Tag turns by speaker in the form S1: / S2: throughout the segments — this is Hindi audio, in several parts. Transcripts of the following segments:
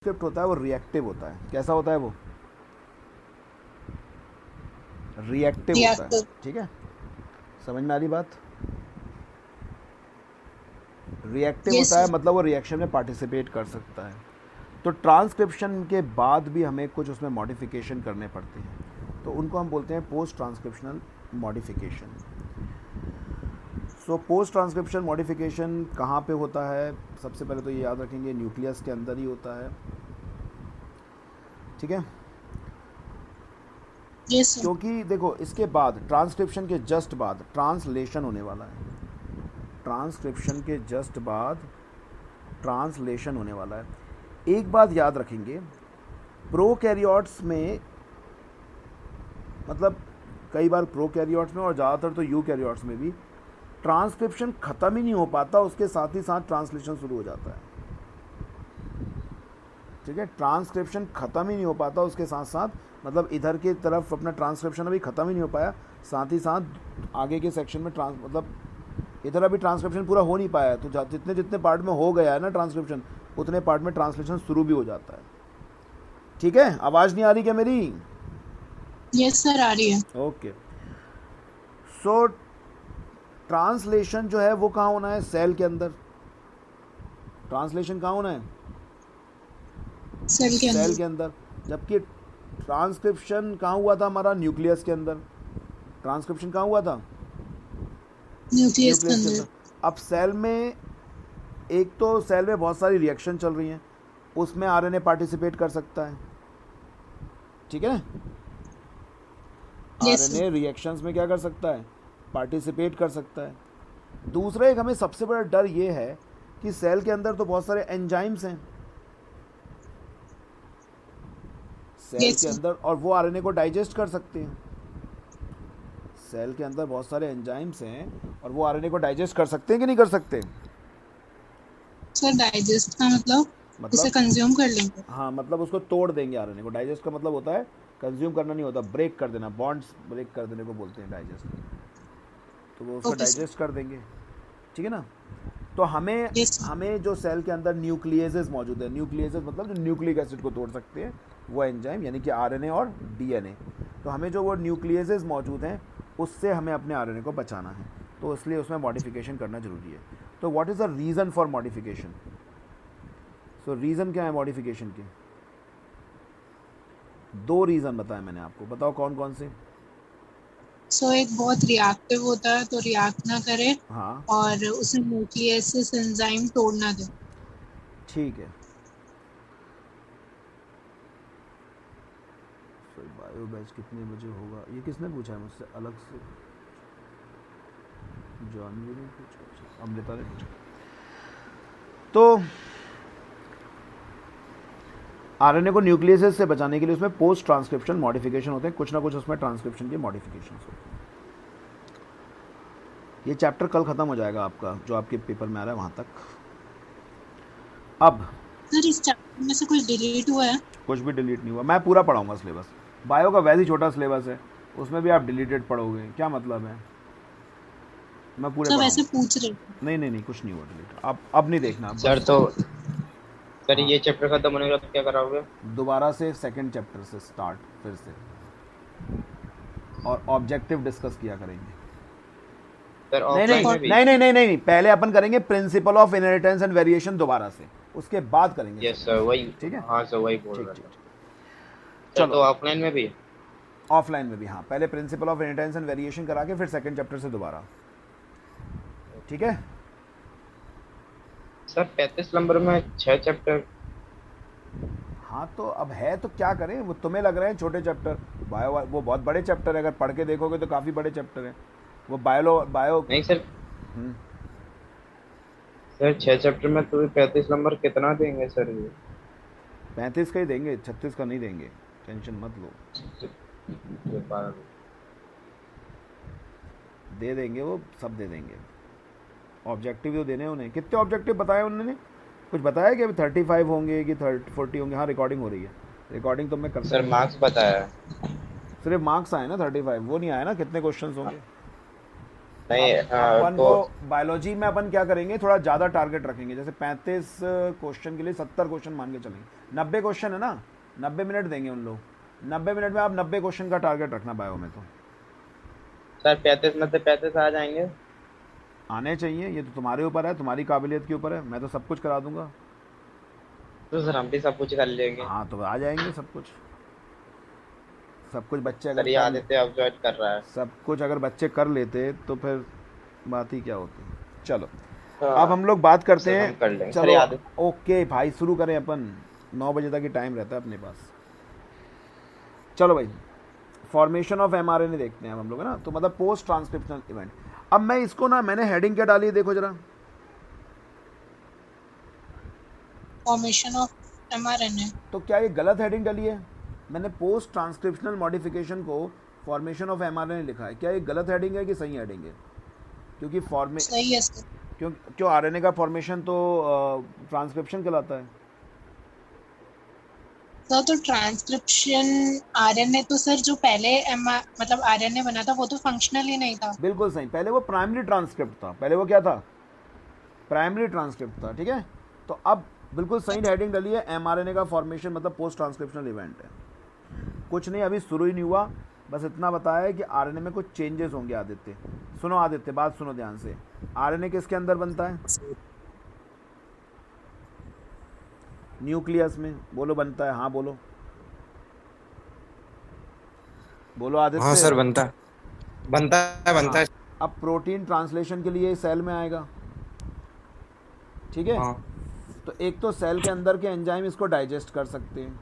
S1: ट्रांसक्रिप्ट होता है वो रिएक्टिव होता है। कैसा होता है वो? रिएक्टिव होता है।
S2: रिएक्टिव।
S1: ठीक है, समझ में आ रही बात? रिएक्टिव
S2: यस
S1: होता है
S2: सर।
S1: मतलब वो रिएक्शन में पार्टिसिपेट कर सकता है। तो ट्रांसक्रिप्शन के बाद भी हमें कुछ उसमें मॉडिफिकेशन करने पड़ते हैं, तो उनको हम बोलते हैं post transcriptional modification. So post transcription modification कहाँ पे होता है? सबसे पहले तो ये याद रखेंगे, न्यूक्लियस के अंदर ही होता है। ठीक है,
S2: यस सर।
S1: क्योंकि देखो इसके बाद ट्रांसक्रिप्शन के जस्ट बाद ट्रांसलेशन होने वाला है। ट्रांसक्रिप्शन के जस्ट बाद ट्रांसलेशन होने वाला है। एक बात याद रखेंगे, प्रोकैरियोट्स में, मतलब कई बार प्रोकैरियोट्स में और ज़्यादातर तो यूकैरियोट्स में भी ट्रांसक्रिप्शन ख़त्म ही नहीं हो पाता, उसके साथ ही साथ ट्रांसलेशन शुरू हो जाता है। ठीक है, ट्रांसक्रिप्शन ख़त्म ही नहीं हो पाता, उसके साथ साथ मतलब इधर की तरफ अपना ट्रांसक्रिप्शन अभी ख़त्म ही नहीं हो पाया, साथ ही साथ आगे के सेक्शन में मतलब इधर अभी ट्रांसक्रिप्शन पूरा हो नहीं पाया है, तो जितने जितने पार्ट में हो गया है ना ट्रांसक्रिप्शन, उतने पार्ट में ट्रांसलेशन शुरू भी हो जाता है। ठीक है, आवाज़ नहीं आ रही क्या मेरी?
S2: यस सर आ रही है।
S1: ओके। सो ट्रांसलेशन जो है वो कहाँ होना है? सेल के अंदर। ट्रांसलेशन कहाँ होना है?
S2: सेल के
S1: सेल
S2: अंदर।
S1: के अंदर। जबकि ट्रांसक्रिप्शन कहाँ हुआ था हमारा? न्यूक्लियस के अंदर। ट्रांसक्रिप्शन कहाँ हुआ था?
S2: न्यूक्लियस के
S1: न्यूक्लियस के
S2: अंदर।
S1: अंदर। अब सेल में, एक तो सेल में बहुत सारी रिएक्शन चल रही हैं, उसमें आरएनए पार्टिसिपेट कर सकता है। ठीक है,
S2: यस सर।
S1: आरएनए रिएक्शंस में क्या कर सकता है? पार्टिसिपेट कर सकता है। दूसरा एक हमें सबसे बड़ा डर ये है कि सेल के अंदर तो बहुत सारे एंजाइम्स हैं सेल
S2: यस
S1: के
S2: सर।
S1: अंदर, और वो आरएनए को डाइजेस्ट कर सकते हैं। सेल के अंदर बहुत सारे एंजाइम्स हैं और वो आरएनए को डाइजेस्ट कर सकते हैं कि नहीं कर सकते?
S2: सर डाइजेस्ट का मतलब उसे
S1: मतलब,
S2: कंज्यूम कर लेंगे।
S1: हाँ, मतलब उसको तोड़ देंगे आरएनए को। डाइजेस्ट का मतलब होता है कंज्यूम करना नहीं होता, ब्रेक कर देना, बॉन्ड्स ब्रेक कर देने को बोलते हैं डाइजेस्ट। तो वो उसका
S2: ओके सर।
S1: डाइजेस्ट कर देंगे। ठीक है ना? तो हमें
S2: यस सर।
S1: हमें जो सेल के अंदर न्यूक्लियसेस मौजूद है, न्यूक्लियसेस मतलब जो न्यूक्लिक एसिड को तोड़ सकते हैं, वो एंजाइम यानी कि आरएनए और डीएनए। तो हमें जो वो न्यूक्लियसेस मौजूद हैं, उससे हमें अपने आरएनए को बचाना है, तो इसलिए उसमें मॉडिफिकेशन करना ज़रूरी है। तो what is the reason for modification? So reason क्या है मॉडिफिकेशन के? दो रीज़न बताए मैंने आपको, बताओ कौन कौन से?
S2: सो एक बहुत रिएक्टिव होता है तो रिएक्ट ना करे,
S1: हाँ,
S2: और उसे न्यूक्लियस एंजाइम तोड़ना दे।
S1: ठीक है। सर बायो बैच कितने बजे होगा, ये किसने पूछा है मुझसे अलग से? जानवी ने पूछा, अच्छा, अमृता ने पूछा। तो आरएनए को न्यूक्लियस से बचाने के लिए उसमें पोस्ट ट्रांसक्रिप्शन मॉडिफिकेशन होते हैं, कुछ ना कुछ उसमें ट्रांसक्रिप्शन के मॉडिफिकेशन होते हैं। ये चैप्टर कल ख़त्म हो जाएगा आपका, जो आपके पेपर में आ रहा है वहाँ तक। अब
S2: सर इस चैप्टर में से कुछ डिलीट हुआ है?
S1: कुछ भी डिलीट नहीं हुआ, मैं पूरा पढ़ाऊँगा सिलेबस। बायो का वैसे ही छोटा सिलेबस है, उसमें भी आप डिलीटेड पढ़ोगे, क्या मतलब है? मैं पूरे
S2: सब ऐसे
S1: पढ़ाऊँगा।
S2: पूछ रहे थे।
S1: नहीं नहीं नहीं, कुछ नहीं हुआ डिलीट, अब नहीं देखना
S3: सर
S1: बस।
S3: तो सर
S1: हाँ,
S3: ये चैप्टर खत्म होने के बाद क्या कराओगे?
S1: दोबारा से सेकंड चैप्टर से स्टार्ट फिर से, और ऑब्जेक्टिव डिस्कस किया करेंगे।
S3: सर
S1: नहीं
S3: ऑफलाइन
S1: नहीं
S3: में
S2: और
S3: भी?
S1: नहीं नहीं नहीं नहीं नहीं, पहले अपन करेंगे principle of inheritance and variation दोबारा से, उसके बाद करेंगे
S3: यस सर
S1: सेकंड।
S3: वही।
S1: ठीक है,
S3: हाँ सर वही बोल
S1: ठीक
S3: रहा
S1: ठीक
S3: था।
S1: ठीक।
S3: सर
S1: चलो,
S3: तो ऑफलाइन में भी?
S1: ऑफलाइन में भी हाँ, पहले principle of inheritance and variation करा के फिर सेकंड चैप्टर से दोबारा। ठीक है,
S3: सर 35 नंबर में 6 चैप्टर।
S1: हाँ तो अब है तो क्या करें, वो तुम्हें लग रहे हैं छोटे चैप्टर, बायो वो बहुत बड़े चैप्टर है, अगर पढ़ के देखोगे तो काफ़ी बड़े चैप्टर हैं वो। बायो
S3: नहीं सर, सर 6 चैप्टर में तो 35 नंबर कितना देंगे सर ये?
S1: 35 का ही देंगे, 36 का नहीं देंगे, टेंशन मत लो,
S3: ये बारह।
S1: दे देंगे, वो सब दे देंगे। ऑब्जेक्टिव तो देने हैं उन्हें। कितने ऑब्जेक्टिव बताए उन्होंने? कुछ बताया कि अभी 35 होंगे कि 40 होंगे? हाँ, रिकॉर्डिंग हो रही है, रिकॉर्डिंग तो मैं करता
S3: सर
S1: रहूँगा।
S3: मार्क्स बताया है।
S1: सिर्फ मार्क्स आए ना 35, वो नहीं आया ना कितने क्वेश्चन होंगे।
S3: नहीं
S1: अब अपन
S3: तो
S1: को बायोलॉजी में अपन क्या करेंगे, थोड़ा ज़्यादा टारगेट रखेंगे, जैसे 35 क्वेश्चन के लिए 70 क्वेश्चन मान के चलेंगे, 90 क्वेश्चन है ना, 90 मिनट देंगे उन लोग। 90 मिनट में आप 90 क्वेश्चन का टारगेट रखना बायो में। तो
S3: सर 35 में से 35 आ जाएंगे?
S1: आने चाहिए, ये तो तुम्हारे ऊपर है, तुम्हारी काबिलियत के ऊपर है, मैं तो सब कुछ करा दूंगा।
S3: तो सर हम भी सब कुछ कर लेंगे।
S1: हाँ तो आ जाएंगे सब कुछ। सब कुछ बच्चे अगर
S3: सर ये
S1: कर ले,
S3: आदित्य अब ज्वाइन कर रहा है।
S1: सब कुछ अगर बच्चे कर लेते तो फिर बात ही क्या होती। चलो अब
S3: हाँ
S1: हम लोग बात करते
S3: सर
S1: हैं।
S3: हम कर लेंगे सर,
S1: चलो
S3: ये आदित्य।
S1: ओके भाई, शुरू करें अपन। 9 बजे तक ही टाइम रहता है अपने पास। चलो भाई, फॉर्मेशन ऑफ एमआरएनए देखते हैं अब हम लोग, है ना। तो मतलब पोस्ट ट्रांसक्रिप्शनल इवेंट। अब मैं इसको ना, मैंने हेडिंग क्या डाली है देखो जरा।
S2: Formation of mRNA।
S1: तो क्या ये गलत हेडिंग डाली है? मैंने पोस्ट ट्रांसक्रिप्शनल मॉडिफिकेशन को फॉर्मेशन ऑफ एमआरएनए लिखा है। क्या ये गलत हेडिंग है कि सही हेडिंग है? क्योंकि
S2: सही है सर।
S1: क्यों क्यों आरएनए का फॉर्मेशन तो ट्रांसक्रिप्शन कहलाता है।
S2: सर तो ट्रांसक्रिप्शन आरएनए तो सर जो पहले मतलब आरएनए बना था वो तो फंक्शनल ही नहीं था।
S1: बिल्कुल सही, पहले वो प्राइमरी ट्रांसक्रिप्ट था, पहले वो क्या था, प्राइमरी ट्रांसक्रिप्ट था, ठीक है। तो अब बिल्कुल सही हेडिंग डली है, एमआरएनए का फॉर्मेशन मतलब पोस्ट ट्रांसक्रिप्शनल इवेंट है। कुछ नहीं, अभी शुरू ही नहीं हुआ, बस इतना बताया है कि आरएनए में कुछ चेंजेस होंगे। आदित्य सुनो, आदित्य बात सुनो ध्यान से। आरएनए किसके अंदर बनता है? न्यूक्लियस में। बोलो बनता है, हाँ बोलो, बोलो
S4: हाँ
S1: आदित्य।
S4: सर बनता है, बनता है, बनता
S1: हाँ,
S4: है।
S1: अब प्रोटीन ट्रांसलेशन के लिए सेल में आएगा, ठीक है।
S4: हाँ
S1: तो एक तो सेल के अंदर के एंजाइम इसको डाइजेस्ट कर सकते हैं,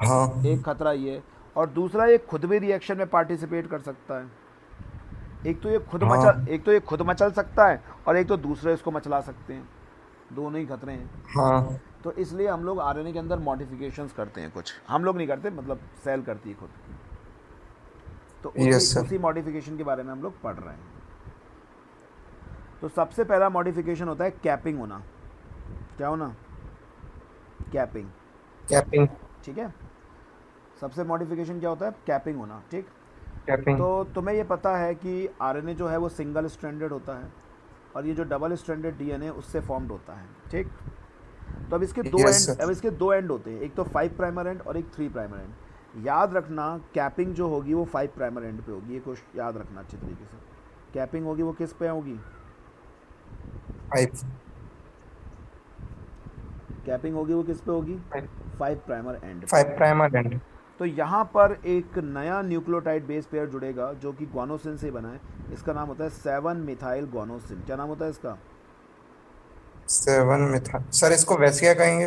S4: हाँ
S1: एक खतरा ये। और दूसरा, ये खुद भी रिएक्शन में पार्टिसिपेट कर सकता है।
S4: हाँ
S1: एक तो ये खुद मचल सकता है, और एक तो दूसरे इसको मचला सकते हैं। दोनों ही खतरे हैं।
S4: हाँ।
S1: तो इसलिए हम लोग आरएनए के अंदर मॉडिफिकेशंस करते हैं कुछ, हम लोग नहीं करते, मतलब सेल करती है खुद। तो
S4: यस सर।
S1: उसी मॉडिफिकेशन के बारे में हम लोग पढ़ रहे हैं। तो सबसे पहला मॉडिफिकेशन होता है कैपिंग होना। क्या होना? Capping,
S4: capping.
S1: ठीक है। सबसे मॉडिफिकेशन क्या होता है? कैपिंग होना, ठीक।
S4: कैपिंग।
S1: तो तुम्हें ये पता है कि आरएनए जो है वो सिंगल स्ट्रैंडेड होता है, और ये जो डबल स्ट्रैंडेड डीएनए उससे फॉर्म्ड होता है, ठीक। तो अब इसके दो
S4: यस
S1: एंड,
S4: सर।
S1: अब इसके दो एंड होते हैं, एक तो 5 प्राइमर एंड और एक 3 प्राइमर एंड। याद रखना कैपिंग जो होगी वो 5 प्राइमर एंड पे होगी, ये कुछ याद रखना अच्छे तरीके से। कैपिंग होगी वो किस पे होगी?
S4: 5।
S1: कैपिंग होगी वो किस पे होगी? 5 प्राइमर एंड पे।
S4: 5 प्राइमर एंड।
S1: तो यहाँ पर एक नया न्यूक्लियोटाइड बेस पेयर जुड़ेगा जो कि ग्वानोसिन से बना है। इसका नाम होता है 7 मिथाइल ग्वानोसिन। क्या नाम होता है इसका?
S4: 7 मिथाइल। सर इसको वैसे क्या कहेंगे?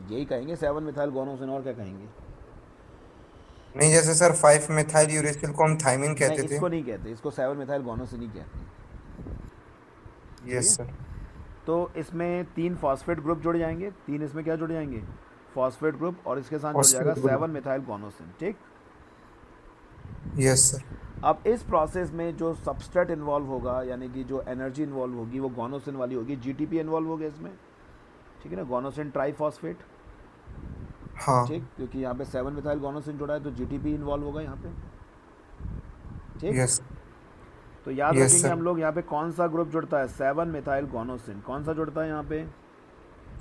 S1: यही कहेंगे 7 मिथाइल ग्वानोसिन, और क्या कहेंगे?
S4: नहीं, जैसे सर 5 मिथाइल यूरेसिल को हम थाइमिन
S1: नहीं,
S4: कहते थे।
S1: इसको नहीं कहते, इसको 7 मिथाइल ग्वानोसिन ही कहते हैं, ठीक
S4: यस
S1: है।
S4: सर।
S1: तो इसमें 3 फॉस्फेट ग्रुप जुड़ जाएंगे, 3 इसमें क्या जुड़ जाएंगे? फॉस्फेट ग्रुप, और इसके साथ जुड़ जाएगा 7 मिथाइल ग्वानोसिन, ठीक।
S4: Yes sir.
S1: अब इस प्रोसेस में जो सबस्ट्रेट इन्वॉल्व होगा, यानी कि जो एनर्जी इन्वॉल्व होगी वो ग्वानोसिन वाली होगी। जीटीपी इन्वॉल्व होगा इसमें, ठीक है ना, ग्वानोसिन ट्राइफॉस्फेट,
S4: हाँ।
S1: ठीक। क्योंकि यहाँ पे 7 मिथाइल ग्वानोसिन जुड़ा है तो जीटीपी इन्वॉल्व होगा यहाँ पे, ठीक।
S4: यस।
S1: तो याद
S4: यस
S1: रखेंगे
S4: सर।
S1: हम लोग यहाँ पे कौन सा ग्रुप जुड़ता है? 7 मिथाइल ग्वानोसिन। कौन सा जुड़ता है यहाँ पे?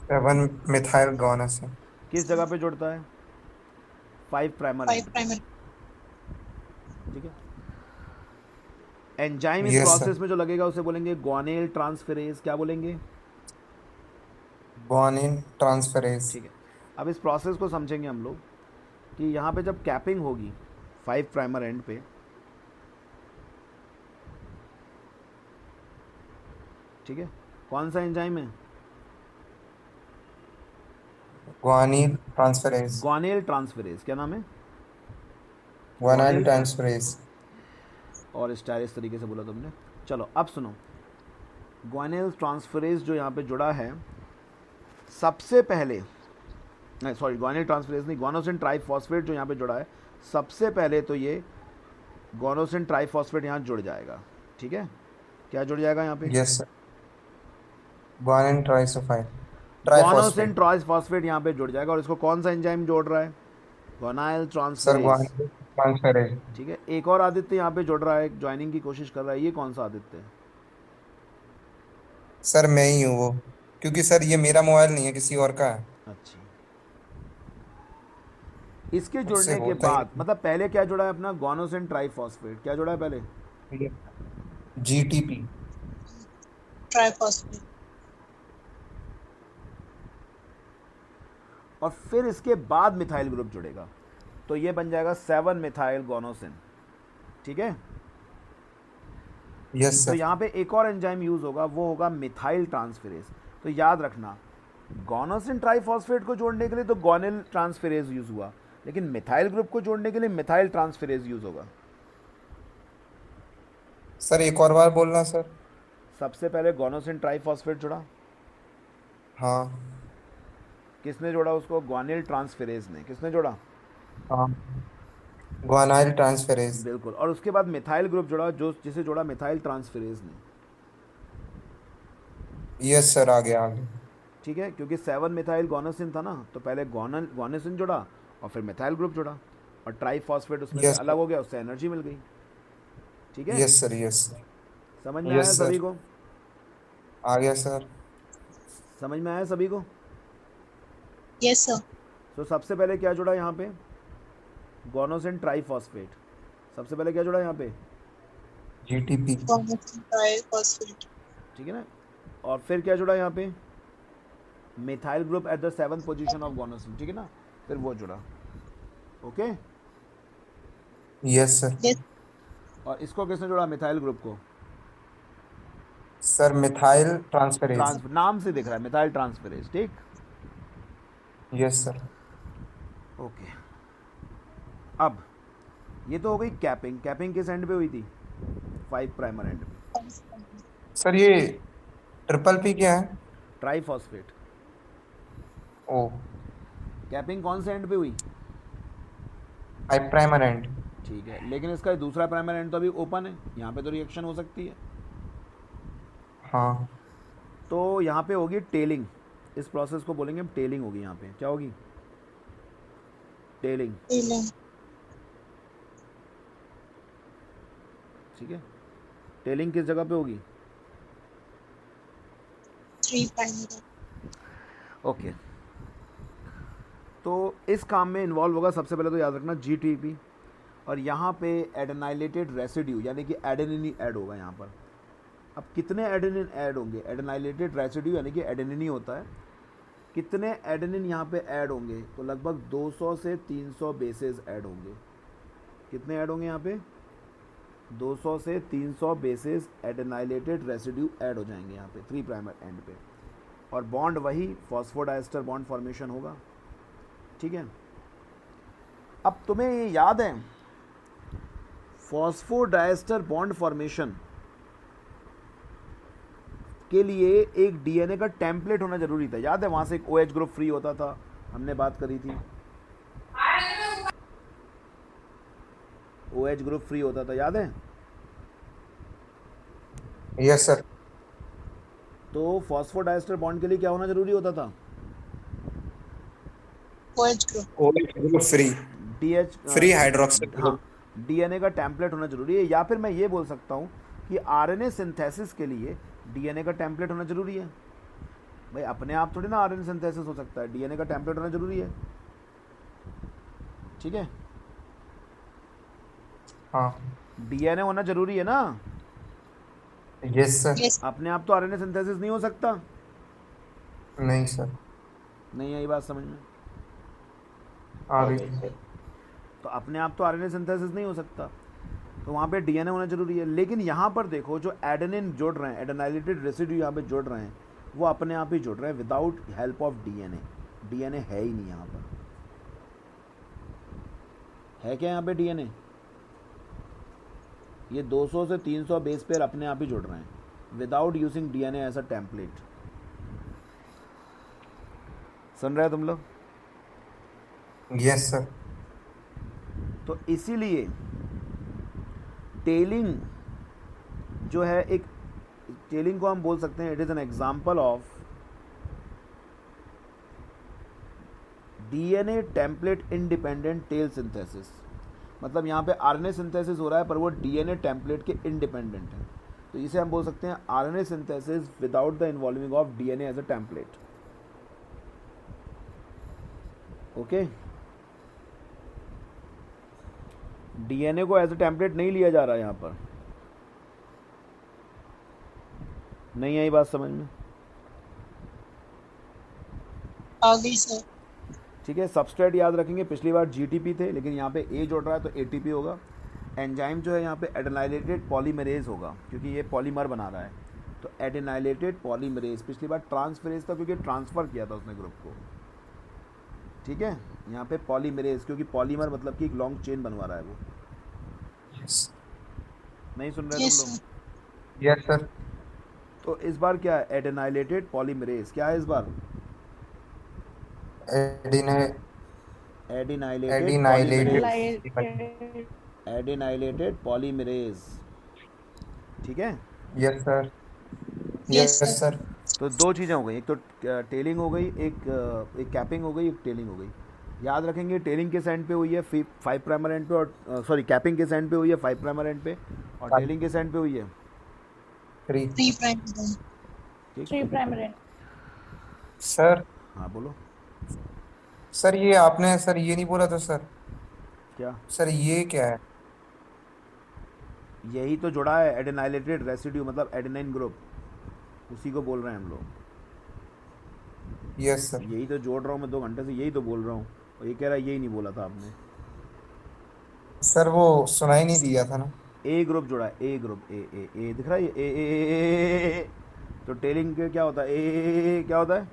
S4: 7 मिथाइल ग्वानोसिन।
S1: किस जगह पे जुड़ता है? 5 प्राइमर
S2: 5
S1: एंड पे,
S2: प्राइमर।
S1: ठीक है। एंजाइम इस
S4: यस सर।
S1: प्रोसेस में जो लगेगा उसे बोलेंगे ग्वानेल ट्रांसफेरेज। क्या बोलेंगे?
S4: Guanine transferase.
S1: ठीक है। अब इस प्रोसेस को समझेंगे हम लोग कि यहाँ पे जब कैपिंग होगी 5 प्राइमर एंड पे, ठीक है, कौन सा एंजाइम है?
S4: Guanine transferase.
S1: Guanyl transferase. क्या नाम है?
S4: Guanine
S1: guanyl
S4: transferase.
S1: और स्टाइलिश तरीके से बोला तुमने। चलो अब सुनो, ग्वानेल ट्रांसफेरेज जो यहाँ पे जुड़ा है, सबसे पहले, नहीं सॉरी, ग्वानेल ट्रांसफेरेज नहीं, ग्वानोसिन ट्राइफॉस्फेट जो यहाँ पे जुड़ा है, सबसे पहले तो ये ग्वानोसिन ट्राइफॉस्फेट यहाँ जुड़ जाएगा, ठीक है। क्या जुड़ जाएगा यहाँ पे?
S4: Yes sir. ग्वानिन ट्राइसोफाइल
S1: ग्वानोसिन
S4: ट्राइफॉस्फेट।
S1: ट्राइफॉस्फेट यहाँ पे जुड़ जाएगा, और इसको कौन सा एंजाइम जोड़ रहा है? ग्वानाइल
S4: सर
S1: ट्रांसफेरेज,
S4: ग्वानिन ट्रांसफेरेज।
S1: ठीक है। एक और आदित्य यहाँ पे जुड़ रहा है, ज्वाइनिंग की कोशिश कर रहा है, ये कौन सा आदित्य है?
S4: सर मैं ही हूँ वो। क्योंकि सर ये मेरा मोबाइल नहीं है, किसी और का है।
S1: अच्छा, इसके
S4: उससे
S1: जुड़ने के
S4: होता ही
S1: बाद मतलब पहले क्या जुड़ा है अपना, गोनोसिन ट्राइफॉस्फेट, क्या जुड़ा है पहले?
S4: नहीं। GTP।
S2: ट्राइफॉस्फेट।
S1: और फिर इसके बाद मिथाइल ग्रुप जुड़ेगा, तो ये बन जाएगा 7 मिथाइल गोनोसिन। ठीक है,
S4: यस
S1: तो
S4: सर।
S1: यहाँ पे एक और एंजाइम यूज होगा, वो होगा मिथाइल ट्रांसफेरेज। तो याद रखना, गोनोसिन ट्राइफॉस्फेट को जोड़ने के लिए तो गोनिल ट्रांसफेरेज यूज हुआ, लेकिन मिथाइल ग्रुप को जोड़ने के लिए मिथाइल ट्रांसफेरेज यूज होगा।
S4: सर एक और बार बोलना सर।
S1: सबसे पहले गोनोसिन ट्राइफॉस्फेट जुड़ा,
S4: हाँ।
S1: किसने जोड़ा उसको? गोनिल ट्रांसफेरेज ने। किसने जोड़ा?
S4: हाँ, ग्वानाइल ट्रांसफेरेज।
S1: बिल्कुल। और उसके बाद मिथाइल ग्रुप जुड़ा, जो जिसे जोड़ा मिथाइल ट्रांसफेरेज ने।
S4: यस सर, आगे आगे।
S1: ठीक है, क्योंकि 7 मिथाइल गोनोसिन था ना, तो पहले गोनोसिन जुड़ा और फिर मिथाइल ग्रुप जुड़ा, और ट्राइफॉस्फेट उसमें से
S4: यस
S1: अलग हो गया, उससे एनर्जी मिल गई। ठीक है,
S4: यस सर। Yes sir.
S1: समझ में आया
S4: यस
S1: सभी
S4: सर।
S1: को?
S4: आ गया सर।
S1: समझ में आया सभी को?
S2: Yes sir.
S1: तो सबसे पहले क्या जुड़ा यहाँ पे? गोनोसिन ट्राइफॉस्फेट। सबसे पहले क्या जुड़ा यहाँ पे?
S4: GTP।
S2: गोनोसिन ट्राइफॉस्फेट।
S1: ठीक है ना, और फिर क्या जुड़ा यहाँ पे? Methyl group at the 7th position of गोनोसिन। ठीक है ना, फिर वो जुड़ा। Okay,
S4: yes sir.
S2: यस।
S1: और इसको किसने जोड़ा? मिथाइल ग्रुप को।
S4: Sir methyl transferase.
S1: ट्रांस नाम से दिख रहा है, मिथाइल ट्रांसफेरेज। ठीक,
S4: यस सर।
S1: ओके। अब ये तो हो गई कैपिंग। कैपिंग किस एंड पे हुई थी? 5 प्राइमर एंड पे।
S4: सर ये ट्रिपल P क्या है?
S1: ट्राइफॉस्फेट।
S4: ओ,
S1: कैपिंग कौन से एंड पे हुई?
S4: 5 प्राइमर एंड।
S1: ठीक है, लेकिन इसका दूसरा प्राइमर एंड तो अभी ओपन है, यहाँ पे तो रिएक्शन हो सकती है।
S4: हाँ।
S1: तो यहाँ पे होगी टेलिंग। इस प्रोसेस को बोलेंगे हम टेलिंग होगी। यहाँ पे क्या होगी? टेलिंग।
S2: टेलिंग।
S1: ठीक है, टेलिंग किस जगह पे होगी?
S2: 3 प्राइमरी।
S1: ओके, तो इस काम में इन्वॉल्व होगा सबसे पहले तो याद रखना GTP, और यहाँ पे एडेनाइलेटेड रेसिड्यू यानी कि एडेनिन ही ऐड होगा यहाँ पर। अब कितने एडेनिन ऐड होंगे? एडेनाइलेटेड रेसिड्यू यानी कि एडेनिन ही होता है। कितने एडेनिन यहाँ पे ऐड होंगे? तो लगभग 200 से 300 बेसेस ऐड होंगे। कितने ऐड होंगे यहाँ पे? 200 से 300 बेसेस एडेनाइलेटेड रेसिड्यू ऐड हो जाएंगे यहाँ पे 3 प्राइमर एंड पे, और बॉन्ड वही फॉस्फोडाइस्टर बॉन्ड फॉर्मेशन होगा। ठीक है, अब तुम्हें ये याद है फॉस्फोडाइस्टर बॉन्ड फॉर्मेशन के लिए एक डीएनए का टेम्पलेट होना जरूरी था। याद है, वहां से एक OH ग्रुप फ्री होता था, हमने बात करी थी। OH ग्रुप फ्री होता था, याद है?
S4: Yes sir.
S1: तो फॉस्फोडाइस्टर बॉन्ड के लिए क्या होना जरूरी होता था?
S2: OH group.
S4: OH free.
S1: DH
S4: free hydroxyl
S1: हाँ,
S4: ग्रुप।
S1: डीएनए का टेम्पलेट होना जरूरी है। या फिर मैं ये बोल सकता हूँ कि आरएनए सिंथेसिस के लिए डीएनए का टेम्पलेट होना जरूरी है। भाई अपने आप थोड़ी ना आरएनए सिंथेसिस हो सकता है, डीएनए का टेम्पलेट होना जरूरी है। ठीक है,
S4: हाँ।
S1: डीएनए होना जरूरी है ना।
S4: Yes sir.
S2: यस।
S1: अपने आप तो आरएनए सिंथेसिस नहीं हो सकता।
S4: नहीं सर।
S1: नहीं आई बात समझ में?
S4: आ गई।
S1: तो अपने आप तो आरएनए सिंथेसिस नहीं हो सकता, तो वहाँ पे डीएनए होना जरूरी है। लेकिन यहाँ पर देखो, जो एडेनिन जोड़ रहे हैं, एडेनाइलेटेड रेसिड्यू यहाँ पे जोड़ रहे हैं, वो अपने आप ही जुड़ रहे हैं without help of DNA. DNA है ही नहीं यहाँ पर। है क्या यहाँ पे डीएनए? ये 200 से 300 बेस पेयर अपने आप ही जुड़ रहे हैं without using DNA as a template. सुन रहे हो तुम लोग?
S4: Yes sir.
S1: तो इसीलिए टेलिंग जो है, एक टेलिंग को हम बोल सकते हैं it is an example of DNA template independent tail synthesis. मतलब यहाँ पे आरएनए सिंथेसिस हो रहा है पर वो डीएनए टेम्पलेट के इंडिपेंडेंट है। तो इसे हम बोल सकते हैं RNA synthesis without the involving of DNA as a template. Okay, DNA को एज अ टेम्पलेट नहीं लिया जा रहा है यहाँ पर। नहीं आई बात समझ में?
S2: आ गई सर।
S1: ठीक है, सबस्ट्रेट याद रखेंगे, पिछली बार जीटीपी थे लेकिन यहाँ पे ए जुड़ रहा है तो एटीपी होगा। एंजाइम जो है यहाँ पे एडेनाइलेटेड पॉलीमरेज होगा क्योंकि ये पॉलीमर बना रहा है, तो एडेनाइलेटेड पॉलीमरेज। पिछली बार ट्रांसफेरेज था क्योंकि ट्रांसफ़र किया था उसने ग्रुप को। ठीक है, यहाँ पे पॉलीमरेज क्योंकि पॉलीमर मतलब कि एक लॉन्ग चेन बनवा रहा है वो। नहीं सुन रहे
S2: यस
S1: तुम लोग?
S2: सर।
S4: Yes sir.
S1: तो इस बार क्या है? एडेनाइलेटेड पॉलीमरेज। क्या है इस बार? एडिनाइलेटेड पॉलीमरेज। एडिनाइलेटेड पॉलीमरेज। ठीक है,
S4: yes sir.
S2: Yes
S4: yes
S2: sir.
S4: Sir.
S1: तो दो चीज़ें हो गई, एक तो टेलिंग हो गई, एक कैपिंग हो गई, एक टेलिंग हो गई। याद रखेंगे टेलिंग के एंड पे हुई है 5 प्राइमर एंड पे, और सॉरी कैपिंग के एंड पे हुई है 5 प्राइमर एंड पे, और टेलिंग के एंड पे हुई है
S4: 3
S2: 3 प्राइम।
S1: ठीक।
S5: 3 प्राइमरी।
S4: सर।
S1: हाँ बोलो।
S4: सर ये आपने सर ये नहीं बोला था सर।
S1: क्या?
S4: सर ये क्या है?
S1: यही तो जुड़ा है, एडेनाइलेटेड रेसिड्यू मतलब एडेनाइन ग्रुप, उसी को बोल रहे हैं हम लोग।
S4: Yes sir.
S1: यही तो जोड़ रहा हूँ मैं 2 घंटे से, यही तो बोल रहा हूँ, और ये कह रहा है यही नहीं बोला था आपने।
S4: सर वो सुनाई नहीं दिया था ना।
S1: ए ग्रुप जुड़ा है, ए ग्रुप, ए दिख रहा है ये ए। तो टेलिंग के क्या होता है? ए क्या होता है?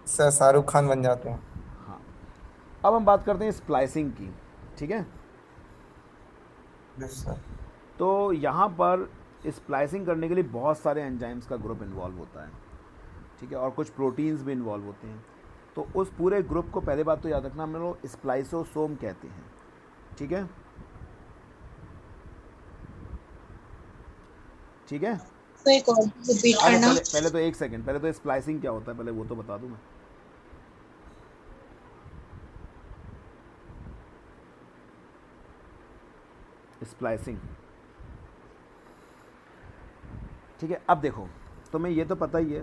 S4: सर शाहरुख खान बन जाते हैं।
S1: हाँ, अब हम बात करते हैं स्प्लाइसिंग की। ठीक है,
S4: यस सर।
S1: तो यहाँ पर स्प्लाइसिंग करने के लिए बहुत सारे एंजाइम्स का ग्रुप इन्वॉल्व होता है। ठीक है, और कुछ प्रोटीन्स भी इन्वॉल्व होते हैं। तो उस पूरे ग्रुप को पहले बात तो याद रखना, हम लोग स्प्लाइसोसोम कहते हैं। ठीक है, ठीक है।
S2: तो एक और रिपीट
S1: अरे
S2: करना।
S1: पहले तो एक सेकंड, पहले तो स्प्लाइसिंग क्या होता है पहले वो तो बता दूं मैं। स्प्लाइसिंग, ठीक है। अब देखो, तुम्हें ये तो पता ही है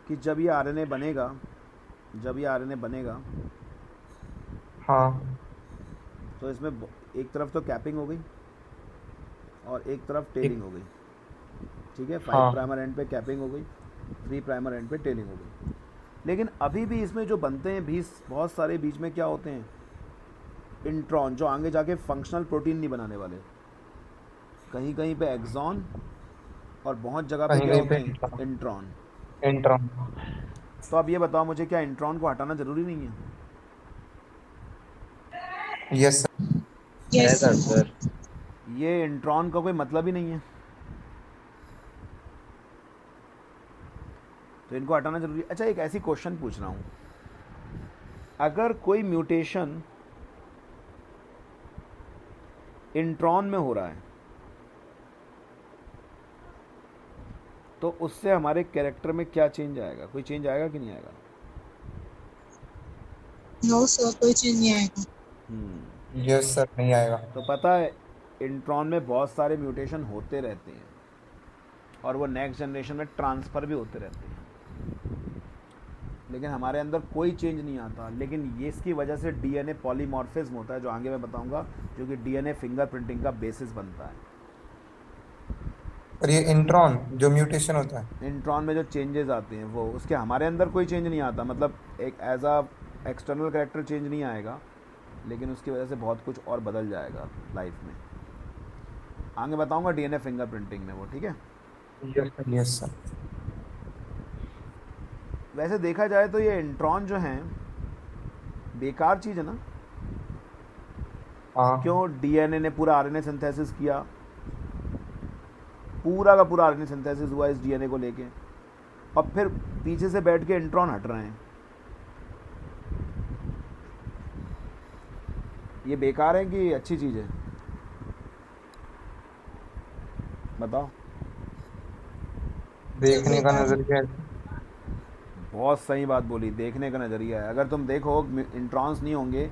S1: कि जब ये आरएनए बनेगा,
S4: हाँ।
S1: तो इसमें एक तरफ तो कैपिंग हो गई और एक तरफ टेलिंग हो गई। ठीक है, 5
S4: हाँ।
S1: प्राइमर एंड पे कैपिंग हो गई, 3 प्राइमर एंड पे टेलिंग हो गई। लेकिन अभी भी इसमें जो बनते हैं बहुत सारे बीच में क्या होते हैं? इंट्रॉन, जो आगे जाके फंक्शनल प्रोटीन नहीं बनाने वाले। कहीं कहीं पे एक्सॉन और बहुत जगह पे
S4: कहीं
S1: क्या
S4: कहीं
S1: होते
S4: पे
S1: हैं? इंट्रॉन।
S4: इंट्रॉन।
S1: तो अब ये बताओ मुझे, क्या इंट्रॉन को हटाना ज़रूरी नहीं है?
S4: Yes sir.
S2: यस
S3: है
S2: सर।
S3: सर।
S1: ये इंट्रॉन का कोई मतलब ही नहीं है, तो इनको हटाना जरूरी है। अच्छा, एक ऐसी क्वेश्चन पूछ रहा हूँ, अगर कोई म्यूटेशन इंट्रॉन में हो रहा है तो उससे हमारे कैरेक्टर में क्या चेंज आएगा? कोई चेंज आएगा कि नहीं आएगा?
S2: नो सर, कोई चीज नहीं आएगा।
S4: यस सर, नहीं आएगा।
S1: तो पता है इंट्रॉन में बहुत सारे म्यूटेशन होते रहते हैं और वो नेक्स्ट जनरेशन में ट्रांसफ़र भी होते रहते हैं, लेकिन हमारे अंदर कोई चेंज नहीं आता। लेकिन ये इसकी वजह से डीएनए पॉलीमॉर्फिज्म होता है, जो आगे मैं बताऊंगा, जो कि डीएनए फिंगरप्रिंटिंग का बेसिस बनता है।
S4: और ये इंट्रॉन जो म्यूटेशन होता है,
S1: इंट्रॉन में जो चेंजेस आते हैं वो, उसके हमारे अंदर कोई चेंज नहीं आता, मतलब एक as a external character change नहीं आएगा, लेकिन उसकी वजह से बहुत कुछ और बदल जाएगा लाइफ में। आगे बताऊंगा डीएनए फिंगरप्रिंटिंग में वो। ठीक है,
S4: यस सर। Yes sir.
S1: वैसे देखा जाए तो ये इंट्रॉन जो हैं बेकार चीज़ है ना।
S4: हाँ।
S1: क्यों? डीएनए ने पूरा आरएनए सिंथेसिस किया, पूरा का पूरा आरएनए सिंथेसिस हुआ इस डीएनए को लेके, और फिर पीछे से बैठ के इंट्रॉन हट रहे हैं। ये बेकार है कि अच्छी चीज़ है? बताओ।
S4: देखने का नजरिया है।
S1: बहुत सही बात बोली, देखने का नज़रिया है। अगर तुम देखो इंट्रॉन्स नहीं होंगे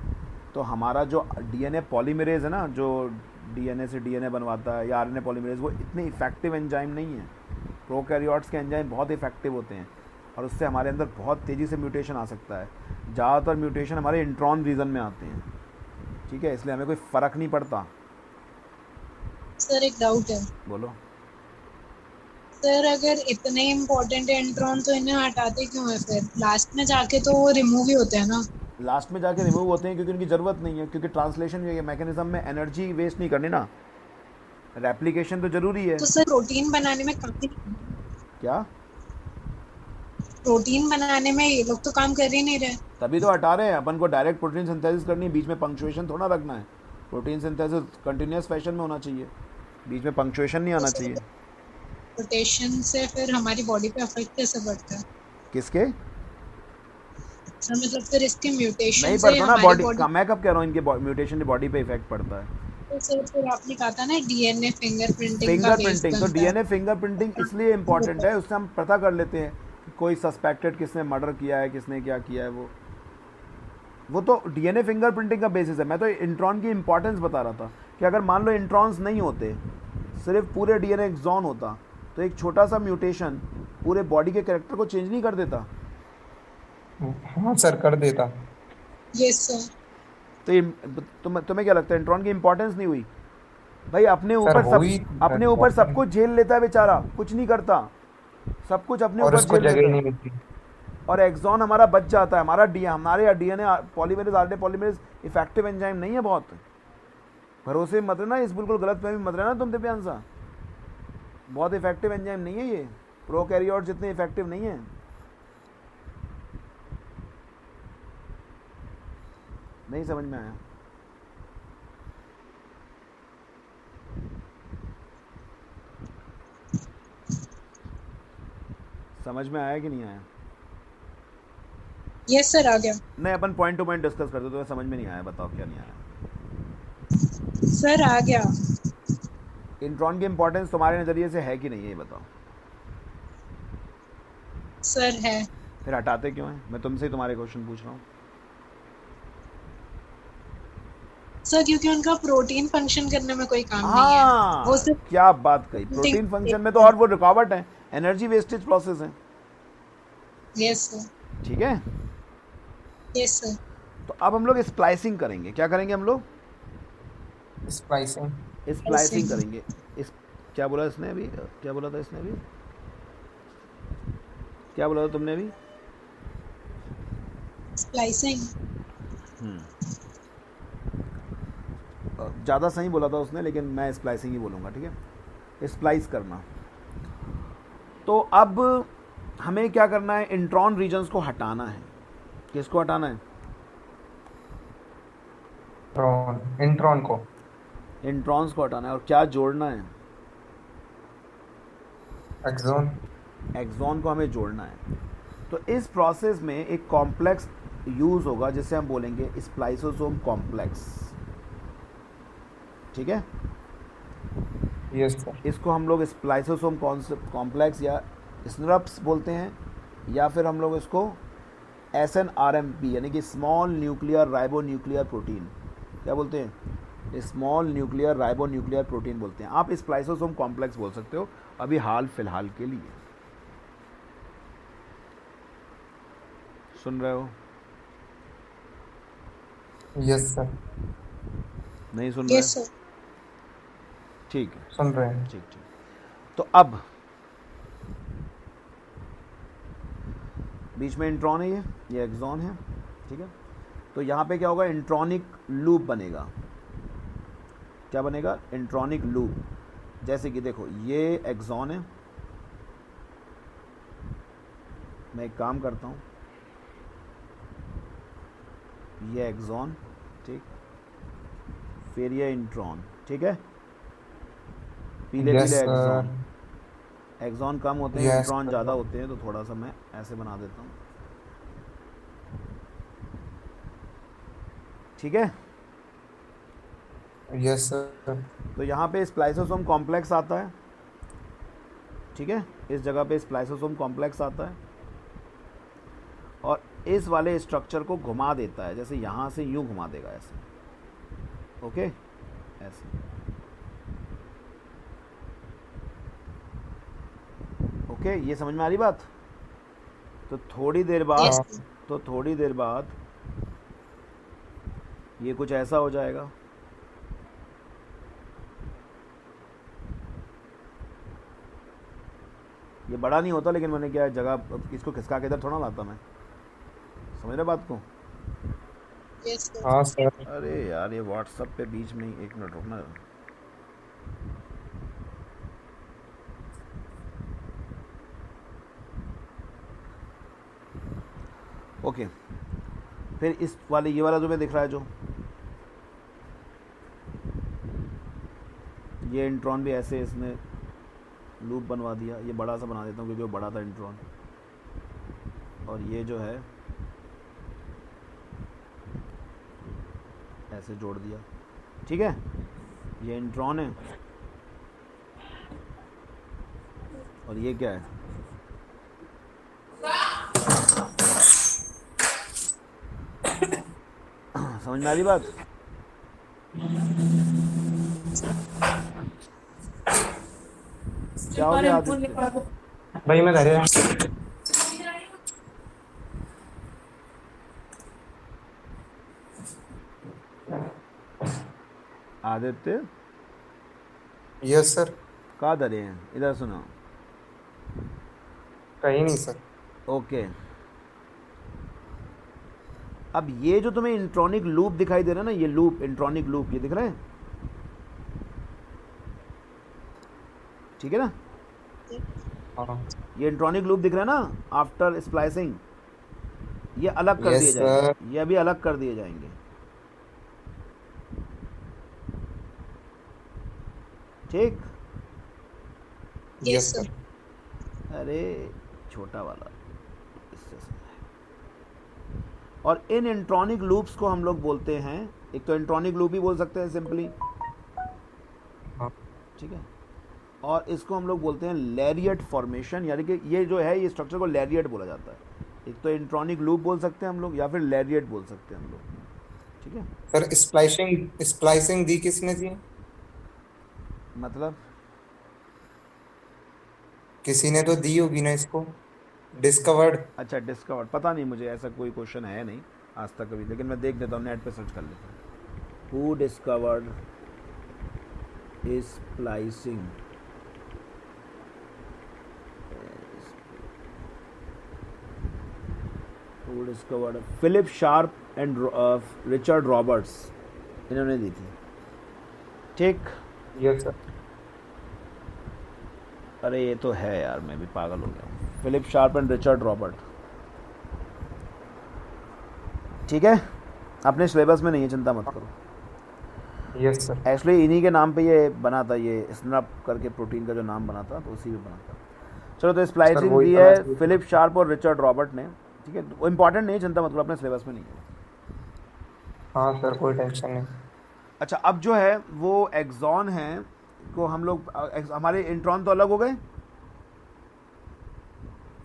S1: तो हमारा जो डीएनए पॉलीमरेज है ना, जो डीएनए से डीएनए बनवाता है, या आरएनए पॉलीमरेज, वो इतने इफेक्टिव एंजाइम नहीं है। प्रोकैरियोट्स के एंजाइम बहुत इफेक्टिव होते हैं और उससे हमारे अंदर बहुत तेज़ी से म्यूटेशन आ सकता है। ज़्यादातर म्यूटेशन हमारे इंट्रॉन रीजन में आते हैं, ठीक है, इसलिए हमें कोई फ़र्क नहीं पड़ता।
S2: सर एक डाउट है
S1: बोलो।
S2: सर, अगर इतने इम्पोर्टेंट है इंट्रॉन तो इन्हें हटाते क्यों है फिर? लास्ट में जाके तो वो रिमूव ही होते हैं ना।
S1: लास्ट में जाके रिमूव होते हैं क्योंकि उनकी ज़रूरत नहीं है, क्योंकि ट्रांसलेशन मैकेनिज्म में एनर्जी वेस्ट नहीं करनी ना, रेप्लिकेशन तो ज़रूरी है।
S2: तो सर प्रोटीन बनाने में काफी
S1: क्या?
S2: प्रोटीन बनाने में ये लोग तो काम कर ही नहीं रहे।
S1: तभी तो हटा रहे हैं। अपन को डायरेक्ट प्रोटीन सिंथेसिस करनी है, बीच में पंक्चुएशन थोड़ा रखना है। प्रोटीन सिंथेसिस कंटिन्यूस फैशन में होना चाहिए, बीच में पंक्चुएशन नहीं आना चाहिए।
S2: रोटेशन से फिर हमारी बॉडी पे अफेक्ट कैसे पड़ता है
S1: किसके?
S2: सर? मतलब फिर इसके म्यूटेशन
S1: नहीं
S2: से
S1: पड़ता ना
S2: हमारी
S1: बॉडी
S2: बॉडी।
S1: का। मैं कब कह रहा हूँ इनके म्यूटेशन बॉडी पे इफेक्ट पड़ता है?
S2: तो सर फिर आपने कहा था ना डीएनए फिंगरप्रिंटिंग का बेस
S1: फिंगरप्रिंटिंग, तो
S2: बनता है।
S1: डीएनए फिंगरप्रिंटिंग इसलिए इम्पॉर्टेंट है, उससे हम पता कर लेते हैं कि कोई सस्पेक्टेड किसने मर्डर किया है, किसने क्या किया है। वो तो डीएनए फिंगरप्रिंटिंग का बेसिस है। मैं तो इंट्रॉन की इंपॉर्टेंस बता रहा था कि अगर मान लो इंट्रॉन्स नहीं होते, सिर्फ पूरे डीएनए एक्सॉन होता, तो एक छोटा सा म्यूटेशन पूरे बॉडी के कैरेक्टर को चेंज नहीं कर देता।
S4: हाँ सर, कर देता।
S2: Yes sir.
S1: तो ये तुम्हें क्या लगता है इंट्रॉन की इंपॉर्टेंस नहीं हुई? भाई अपने
S4: सर
S1: ऊपर
S4: हुई
S1: सब, अपने ऊपर सब कुछ झेल लेता है बेचारा, कुछ नहीं करता, सब कुछ अपने
S4: और
S1: ऊपर
S4: उसको
S1: झेल
S4: जगह ही
S1: लेता
S4: नहीं
S1: है।
S4: मिलती।
S1: और एक्सॉन हमारा बच जाता है। हमारे DNA polymerase, RNA polymerase effective enzyme नहीं है बहुत। भरोसे मत रहना, इस बिल्कुल गलत फहमी मत रहना तुम दिव्यांशा। बहुत इफेक्टिव एंजाइम नहीं है ये, प्रोकैरियोट जितने इफेक्टिव नहीं है। नहीं समझ में आया? समझ में आया कि नहीं आया?
S2: यस सर, आ गया
S1: नहीं, अपन पॉइंट टू पॉइंट डिस्कस करते, तो समझ में नहीं आया, बताओ क्या नहीं आया?
S2: सर, आ गया।
S1: इंट्रॉन की इंपॉर्टेंस तुम्हारे नज़रिए से है कि नहीं, ये बताओ।
S2: सर है।
S1: फिर हटाते क्यों हैं? मैं तुमसे ही तुम्हारे क्वेश्चन पूछ रहा हूँ।
S2: सर क्योंकि उनका प्रोटीन फंक्शन करने में कोई काम नहीं है। वो
S1: हाँ,
S2: सिर्फ
S1: क्या बात कही। प्रोटीन फंक्शन में तो और वो रुकावट है, एनर्जी वेस्टेज प्रोसेस है।
S2: Yes sir.
S1: ठीक है,
S2: यस सर।
S1: तो अब हम लोग स्प्लाइसिंग करेंगे। क्या करेंगे हम लोग?
S4: स्प्लाइसिंग।
S1: स्प्लाइसिंग करेंगे। इस क्या बोला इसने अभी? क्या बोला था इसने अभी? क्या बोला था तुमने अभी?
S2: स्प्लाइसिंग।
S1: ज़्यादा सही बोला था उसने, लेकिन मैं स्प्लाइसिंग ही बोलूँगा, ठीक है। स्प्लाइस करना। तो अब हमें क्या करना है? इंट्रॉन रीजन्स को हटाना है। किसको हटाना है?
S4: इंट्रॉन को।
S1: इंट्रॉन्स को हटाना है। और क्या जोड़ना है?
S4: एक्सॉन।
S1: एक्सॉन को हमें जोड़ना है। तो इस प्रोसेस में एक कॉम्प्लेक्स यूज़ होगा जिसे हम बोलेंगे स्प्लाइसोसोम कॉम्प्लेक्स, ठीक है।
S4: Yes sir.
S1: इसको हम लोग स्प्लाइसोसोम कॉम्प्लेक्स या स्नरप्स बोलते हैं, या फिर हम लोग इसको SNRMP यानी कि small nuclear ribo nuclear protein, क्या बोलते हैं? Small nuclear ribo nuclear protein बोलते हैं। आप स्प्लाइसोसोम कॉम्प्लेक्स बोल सकते हो अभी हाल फिलहाल के लिए। सुन रहे हो?
S4: Yes sir.
S1: नहीं सुन रहे?
S2: Yes sir.
S1: ठीक है,
S4: सुन रहे हैं।
S1: ठीक ठीक। तो अब बीच में इंट्रॉन है, ये एक्सॉन है, ठीक है। तो यहाँ पे क्या होगा? इंट्रॉनिक लूप बनेगा। क्या बनेगा? इंट्रॉनिक लूप। जैसे कि देखो, ये एक्सॉन है, मैं एक काम करता हूँ, ये एक्सॉन, ठीक, फिर ये इंट्रॉन, ठीक है। पीले
S4: Yes,
S1: पीले
S4: sir.
S1: एक्सॉन, एक्सॉन कम होते हैं,
S4: Yes,
S1: इंट्रॉन
S4: sir.
S1: ज़्यादा होते हैं, तो थोड़ा सा मैं ऐसे बना देता हूँ, ठीक है।
S4: Yes sir.
S1: तो यहाँ पे स्प्लाइसोसोम कॉम्प्लेक्स आता है, ठीक है। इस जगह पे स्प्लाइसोसोम कॉम्प्लेक्स आता है और इस वाले स्ट्रक्चर को घुमा देता है, जैसे यहाँ से यूँ घुमा देगा ऐसे, ओके, ऐसे। ओके, ये समझ में आ रही बात? तो थोड़ी देर बाद
S2: यस सर।
S1: तो थोड़ी देर बाद ये कुछ ऐसा हो जाएगा। ये बड़ा नहीं होता, लेकिन मैंने क्या है, जगह अब इसको खिसका के इधर थोड़ा लाता मैं। समझ रहे बात को?
S2: Yes sir.
S4: हाँ सर।
S1: अरे यार, ये व्हाट्सएप पे बीच में ही, एक मिनट रुकना। ओके, फिर इस वाले, ये वाला जो मैं दिख रहा है, जो ये इंट्रॉन भी ऐसे इसने लूप बनवा दिया। ये बड़ा सा बना देता हूँ क्योंकि वो बड़ा था इंट्रॉन। और ये जो है ऐसे जोड़ दिया, ठीक है। ये इंट्रॉन है और ये क्या है, समझ में आ रही बात? क्या हो गया आदित्य?
S3: भाई मैं घर
S1: आदित्य
S4: यस सर।
S1: कहाँ धरे हैं? इधर सुनो।
S4: कहीं नहीं सर।
S1: ओके, अब ये जो तुम्हें इंट्रॉनिक लूप दिखाई दे रहा है ना, ये लूप, इंट्रॉनिक लूप, ये दिख रहा है, ठीक है ना?
S4: हाँ
S1: ये इंट्रॉनिक लूप दिख रहा है ना, आफ्टर स्प्लाइसिंग। ये अलग कर
S4: यस
S1: दिए
S4: सर।
S1: जाएंगे, ये अभी अलग कर दिए जाएंगे, ठीक।
S2: Yes
S4: yes
S2: sir.
S4: सर।
S1: अरे छोटा वाला इससे समझाएगा। और इन इंट्रॉनिक लूप्स को हम लोग बोलते हैं, एक तो इंट्रॉनिक लूप ही बोल सकते हैं सिंपली,
S4: हाँ
S1: ठीक है। और इसको हम लोग बोलते हैं लैरिएट फॉर्मेशन, यानी कि ये जो है, ये स्ट्रक्चर को लैरिएट बोला जाता है। एक तो इंट्रॉनिक लूप बोल सकते हैं हम लोग, या फिर लैरिएट बोल सकते हैं हम लोग, ठीक है।
S4: सर, स्प्लाइसिंग स्प्लाइसिंग दी किसने दी?
S1: मतलब
S4: किसी ने तो दी होगी ना इसको। डिस्कवर्ड।
S1: अच्छा, डिस्कवर्ड, पता नहीं मुझे, ऐसा कोई क्वेश्चन है नहीं आज तक कभी, लेकिन मैं देख देता हूँ, नेट पे सर्च कर लेता हूँ। Who discovered splicing? Who discovered? Phillip Sharp and Richard Roberts, इन्होंने दी थी, ठीक।
S4: Yes sir.
S1: अरे ये तो है यार, मैं भी पागल हो गया हूँ। Phillip Sharp and Richard Robert, ठीक है। अपने सिलेबस में नहीं है, चिंता मत करो।
S4: Yes sir.
S1: एक्चुअली इन्हीं के नाम पे ये बना था, ये स्नप करके प्रोटीन का जो नाम बना था, तो उसी पे बना था। चलो, तो स्प्लाइसिंग
S4: वही
S1: दी
S4: बना
S1: है
S4: चाहिए।
S1: फिलिप शार्प और रिचर्ड रॉबर्ट ने, ठीक है। वो इंपॉर्टेंट नहीं है, चिंता मत करो, अपने सिलेबस में नहीं है।
S4: हाँ सर, कोई टेंशन नहीं।
S1: अच्छा, अब जो है वो एक्सॉन है को हम लोग, हमारे इंट्रॉन तो अलग हो गए,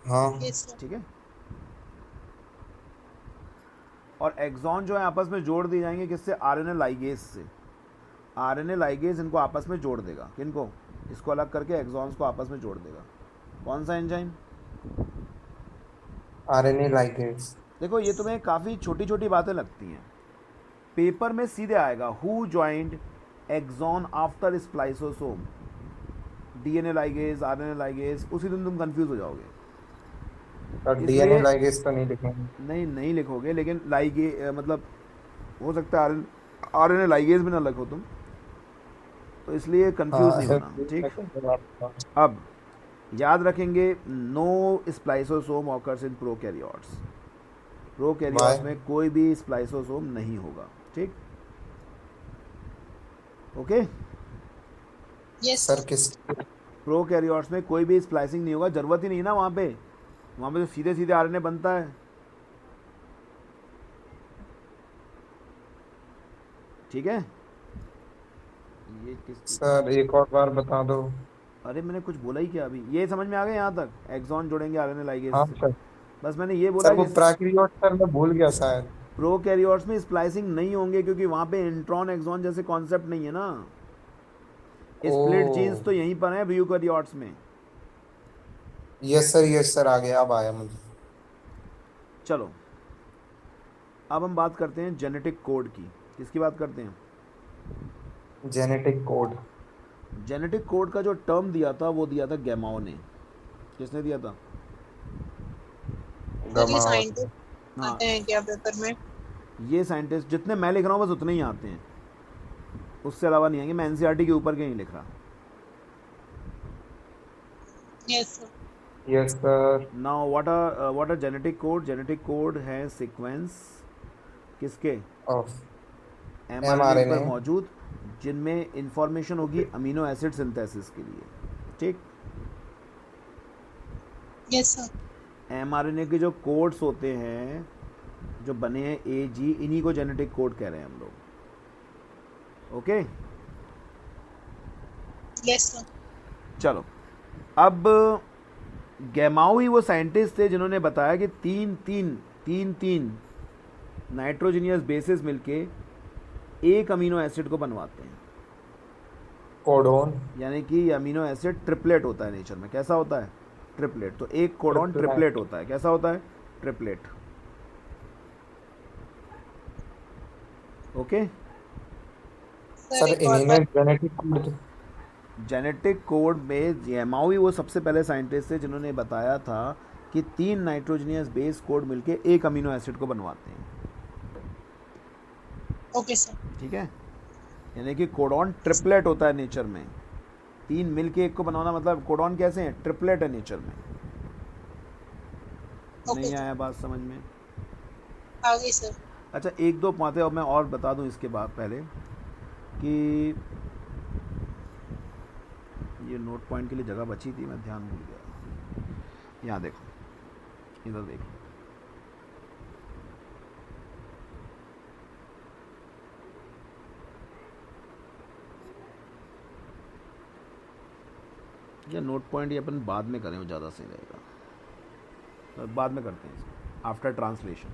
S4: हाँ
S2: यस सर।
S1: ठीक है। और एक्सॉन जो है आपस में जोड़ दिए जाएंगे, किससे? आरएनए लाइगेज से। आरएनए लाइगेज इनको आपस में जोड़ देगा, किनको? इसको अलग करके एक्सॉन्स को आपस में जोड़ देगा। कौन सा एंजाइम?
S4: RNA ligase.
S1: देखो, ये तुम्हें काफ़ी छोटी छोटी बातें लगती हैं, पेपर में सीधे आएगा, who joint exon after spliceosome, DNA ligase, RNA ligase, उसी दिन तुम कंफ्यूज हो जाओगे।
S4: और
S1: इसलिए
S4: डीएनए लाइगेज तो नहीं लिखेंगे।
S1: नहीं लिखोगे, लेकिन मतलब हो सकता है आरएनए लाइगेज भी ना लिखो तुम, तो इसलिए कंफ्यूज
S4: हाँ
S1: नहीं होना, ठीक। अब याद रखेंगे, no spliceosome occurs in prokaryotes. Prokaryotes
S4: Why?
S1: में कोई भी स्प्लाइसोसोम नहीं होगा, ठीक। Okay,
S2: yes
S4: sir
S2: sir.
S4: किस?
S1: प्रोकैरियोट्स में कोई भी स्प्लाइसिंग नहीं होगा, ज़रूरत ही नहीं है ना वहाँ पे। वहाँ पे तो सीधे सीधे आरएनए बनता है, ठीक है। ये किस?
S4: सर एक और बार बता दो।
S1: अरे मैंने कुछ बोला ही क्या अभी? ये समझ में आ गया यहाँ तक? एक्सॉन जोड़ेंगे आरएनए लाइगेज
S4: हाँ
S1: से,
S4: सर।
S1: बस मैंने ये बोला
S4: सर वो
S1: कि
S4: प्रोकैरियोट, सर मैं भूल गया शायद।
S1: प्रोकैरियोट्स में स्प्लाइसिंग नहीं होंगे, क्योंकि वहाँ पे इंट्रॉन एक्सॉन जैसे कॉन्सेप्ट नहीं है ना। स्प्लिट जीन्स तो
S4: ओ
S1: यहीं पर है यूकैरियोट्स में,
S4: यस सर आ गया, अब आया मुझे।
S1: चलो अब हम बात करते हैं जेनेटिक कोड की। किसकी बात करते हैं?
S4: Genetic code.
S1: जेनेटिक कोड का जो टर्म दिया था वो दिया था गैमाओ ने। किसने दिया था?
S2: सर ये
S4: गमा।
S2: साइंटिस्ट
S1: हाँ,
S2: आते हैं क्या पेपर में?
S1: ये साइंटिस्ट जितने मैं लिख रहा हूँ बस उतने ही आते हैं, उससे अलावा नहीं आएंगे। मैं एनसीईआरटी के ऊपर के नहीं लिख रहा।
S2: Yes sir.
S4: Yes sir.
S1: Now what are genetic code? Genetic code है सीक्वेंस किसके?
S4: ऑफ
S1: एमआरएनए पर
S4: mRNA।
S1: मौजूद, जिनमें इंफॉर्मेशन होगी अमीनो एसिड सिंथेसिस के लिए। ठीक।
S2: Yes sir.
S1: एमआरएनए के जो कोड्स होते हैं जो बने हैं ए जी, इन्हीं को जेनेटिक कोड कह रहे हैं हम लोग। Okay
S2: yes sir.
S1: चलो अब गैमाओ ही वो साइंटिस्ट थे जिन्होंने बताया कि तीन नाइट्रोजनियस बेसिस मिलके एक अमीनो एसिड को बनवाते हैं।
S4: कोडोन।
S1: यानी कि अमीनो एसिड ट्रिपलेट होता है नेचर में। कैसा होता है? ट्रिपलेट। तो एक कोडॉन ट्रिपलेट होता है। कैसा होता है? ट्रिपलेट। ओके।
S4: सर
S2: एक और
S4: इन्हीं
S2: बात।
S4: में जेनेटिक कोड।
S1: जेनेटिक कोड में गैमाओ ही वो सबसे पहले साइंटिस्ट थे जिन्होंने बताया था कि 3 नाइट्रोजनियस बेस कोड मिलके एक अमीनो एसिड को बनवाते हैं।
S2: Okay sir.
S1: ठीक है। यानी कि कोडॉन ट्रिपलेट होता है नेचर में। 3 मिलके एक को बनवाना मतलब कोडॉन कैसे हैं? ट्रिपलेट है नेचर में।
S2: ओके
S1: नहीं
S2: सर।
S1: आया बात समझ में?
S2: आ गई सर।
S1: अच्छा एक दो बातें अब मैं और बता दूं इसके बाद पहले कि ये नोट पॉइंट के लिए जगह बची थी, मैं ध्यान भूल गया। यहाँ देखो, इधर देखो। ये नोट पॉइंट ये अपन बाद में करें वो ज़्यादा सही रहेगा। तो बाद में करते हैं इसको आफ्टर ट्रांसलेशन।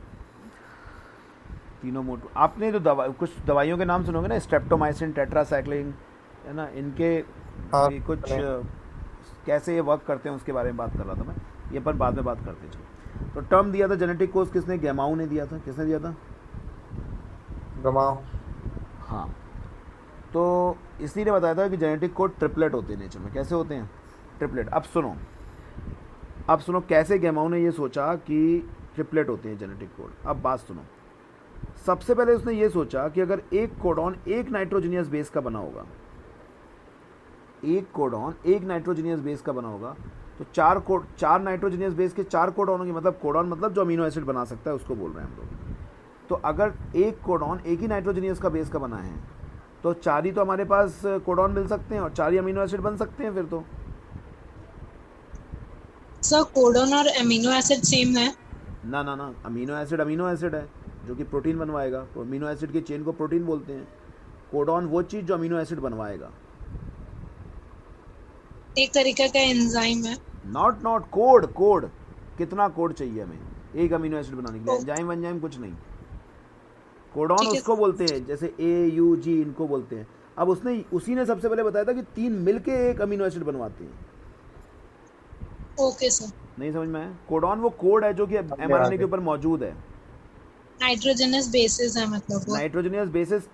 S1: तीनों मोट आपने जो कुछ दवाइयों के नाम सुनोगे ना, स्ट्रेप्टोमाइसिन, टेट्रासाइक्लिन, है ना, इनके
S4: हाँ
S1: भी कुछ कैसे ये वर्क करते हैं उसके बारे में बात कर रहा था मैं। ये पर बाद में बात करते हैं। चलो तो टर्म दिया था जेनेटिक कोड किसने? गैमाओ ने दिया था। किसने दिया था?
S4: गमा।
S1: हाँ। तो इसी ने बताया था कि जेनेटिक कोड ट्रिपलेट होते हैं नेचर में। कैसे होते हैं? ट्रिपलेट। अब सुनो कैसे गैमाओ ने ये सोचा कि ट्रिपलेट होते हैं जेनेटिक कोड। अब बात सुनो। सबसे पहले उसने ये सोचा कि अगर एक कोडॉन एक नाइट्रोजनियस बेस का बना होगा, एक कोडॉन एक नाइट्रोजनियस बेस का बना होगा, तो चार नाइट्रोजनियस बेस के 4 कोडॉन होंगे। मतलब कोडॉन मतलब जो अमीनो एसिड बना सकता है उसको बोल रहे हैं हम लोग। तो अगर एक कोडॉन एक ही नाइट्रोजनियस का बेस का बना है तो 4 ही तो हमारे पास कोडॉन मिल सकते हैं और 4 ही अमीनो एसिड बन सकते हैं फिर तो।
S2: सर कोडोन और अमीनो एसिड सेम है?
S1: ना अमीनो एसिड है जो कि प्रोटीन बनवाएगा। तो अमीनो एसिड की चेन को प्रोटीन बोलते हैं। कोडॉन वो चीज़ जो अमीनो एसिड बनवाएगा।
S2: एक तरीके का एंजाइम है?
S1: नॉट कोड कितना कोड चाहिए हमें एक अमीनो एसिड बनाने के लिए? एंजाइम वंजाइम कुछ नहीं। कोडॉन उसको बोलते हैं, जैसे AUG इनको बोलते हैं। अब उसी ने सबसे पहले बताया था कि 3 मिलके एक अमीनो एसिड बनवाते हैं।
S2: Okay sir.
S1: नहीं समझ में आया? कोडॉन वो कोड है जो कि mRNA के ऊपर मौजूद है।
S2: नाइट्रोजनस बेसिस है मतलब वो?
S1: Nitrogenous basis